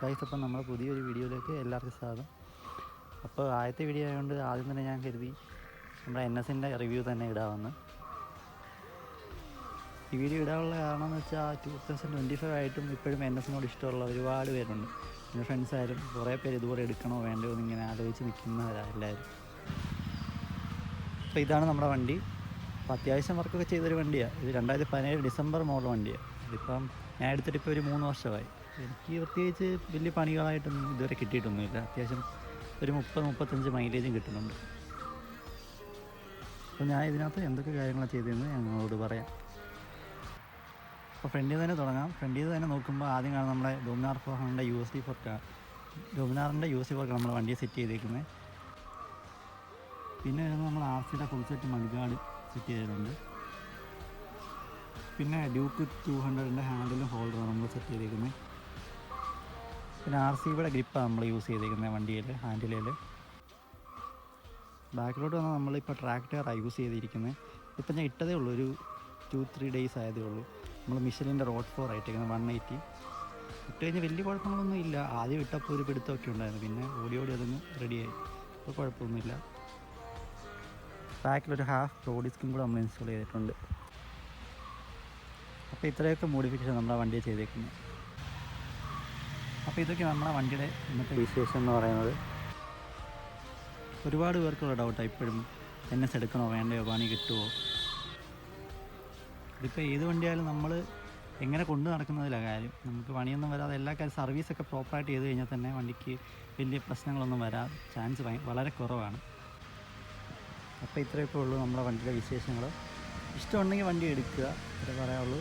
Guys, അപ്പം നമ്മൾ പുതിയൊരു വീഡിയോയിലേക്ക് എല്ലാവർക്കും സ്വാഗതം. അപ്പോൾ ആദ്യത്തെ വീഡിയോ ആയതുകൊണ്ട് ആദ്യം തന്നെ ഞാൻ കരുതി നമ്മുടെ NSൻ്റെ റിവ്യൂ തന്നെ ഇടാമെന്ന്. ഈ വീഡിയോ ഇടാനുള്ള കാരണം എന്ന് വെച്ചാൽ 2025 ആയിട്ടും ഇപ്പോഴും NSനോട് ഇഷ്ടമുള്ള ഒരുപാട് പേരുണ്ട്. എൻ്റെ ഫ്രണ്ട്സ് ആയാലും കുറേ പേര് ഇതുപോലെ എടുക്കണോ വേണ്ടോ എന്നിങ്ങനെ ആലോചിച്ച് നിൽക്കുന്നവരാണ് എല്ലാവരും. അപ്പോൾ ഇതാണ് നമ്മുടെ വണ്ടി. അപ്പോൾ അത്യാവശ്യം വർക്കൊക്കെ ചെയ്തൊരു വണ്ടിയാണ്. ഇത് 2017 ഡിസംബർ മോഡൽ വണ്ടിയാണ്. ഇതിപ്പം ഞാൻ എടുത്തിട്ട് ഇപ്പോൾ ഒരു 3 വർഷമായി. എനിക്ക് പ്രത്യേകിച്ച് വലിയ പണികളായിട്ടൊന്നും ഇതുവരെ കിട്ടിയിട്ടൊന്നുമില്ല. അത്യാവശ്യം ഒരു 30-35 മൈലേജും കിട്ടുന്നുണ്ട്. അപ്പോൾ ഞാൻ ഇതിനകത്ത് എന്തൊക്കെ കാര്യങ്ങളാണ് ചെയ്തതെന്ന് ഞങ്ങളോട് പറയാം. അപ്പോൾ ഫ്രണ്ടിൽ തന്നെ തുടങ്ങാം. ഫ്രണ്ടിൽ തന്നെ നോക്കുമ്പോൾ ആദ്യം കാണാം നമ്മുടെ ഡൊമിനാർ 400 USD ഫോർക്കാണ്. ഡൊമിനാറിൻ്റെ USD ഫോർക്കാണ് നമ്മുടെ വണ്ടിയെ സെറ്റ് ചെയ്തേക്കുന്നത്. പിന്നെ വരുന്നത് നമ്മൾ RCയുടെ ഫുൾ സെറ്റ് മഡ്ഗാർഡ് സെറ്റ് ചെയ്തിട്ടുണ്ട്. പിന്നെ ഡ്യൂക്ക് 200ൻ്റെ ഹാൻഡിലും ഹോൾഡറും നമ്മൾ സെറ്റ് ചെയ്തേക്കുന്നത്. പിന്നെ RCയുടെ ഗ്രിപ്പാണ് നമ്മൾ യൂസ് ചെയ്തേക്കുന്നത് വണ്ടിയിൽ, ഹാൻഡിലിൽ. ബാക്കിലോട്ട് വന്നാൽ നമ്മളിപ്പോൾ ട്രാക്ടറാണ് യൂസ് ചെയ്തിരിക്കുന്നത്. ഇപ്പം ഞാൻ ഇട്ടതേ ഉള്ളൂ, ഒരു 2-3 ഡേയ്സ് ആയതേ ഉള്ളൂ. നമ്മൾ മിഷലിൻ്റെ റോഡ് 4 ആയിട്ടേക്കുന്നത് 180. ഇട്ട് കഴിഞ്ഞാൽ വലിയ കുഴപ്പങ്ങളൊന്നും ഇല്ല. ആദ്യം ഇട്ടപ്പോൾ ഒരു പിടുത്തമൊക്കെ ഉണ്ടായിരുന്നു, പിന്നെ ഓടി അതൊന്ന് റെഡിയായി. ഇപ്പോൾ കുഴപ്പമൊന്നുമില്ല. ബാക്കിലൊരു ഹാഫ് പ്രോ ഡിസ്കും കൂടെ നമ്മൾ ഇൻസ്റ്റാൾ ചെയ്തിട്ടുണ്ട്. അപ്പോൾ ഇത്രയൊക്കെ മോഡിഫിക്കേഷൻ നമ്മുടെ വണ്ടിയെ ചെയ്തേക്കുന്നത്. അപ്പോൾ ഇതൊക്കെ നമ്മുടെ വണ്ടിയുടെ ഇന്നത്തെ വിശേഷം എന്ന് പറയുന്നത്. ഒരുപാട് പേർക്കുള്ള ഡൗട്ടാണ് ഇപ്പോഴും, NS എടുക്കണോ വേണ്ടയോ, പണി കിട്ടുമോ. ഇതിപ്പോൾ ഏത് വണ്ടിയായാലും നമ്മൾ എങ്ങനെ കൊണ്ടു നടക്കുന്നതിലാണ് കാര്യം. നമുക്ക് പണിയൊന്നും വരാതെ എല്ലാ കാര്യം സർവീസൊക്കെ പ്രോപ്പറായിട്ട് ചെയ്ത് കഴിഞ്ഞാൽ തന്നെ വണ്ടിക്ക് വലിയ പ്രശ്നങ്ങളൊന്നും വരാൻ ചാൻസ് വളരെ കുറവാണ്. അപ്പോൾ ഇത്രയൊക്കെ ഉള്ളൂ നമ്മുടെ വണ്ടിയുടെ വിശേഷങ്ങൾ. ഇഷ്ടമുണ്ടെങ്കിൽ വണ്ടി എടുക്കുക, ഇത്രേ പറയാനുള്ളൂ.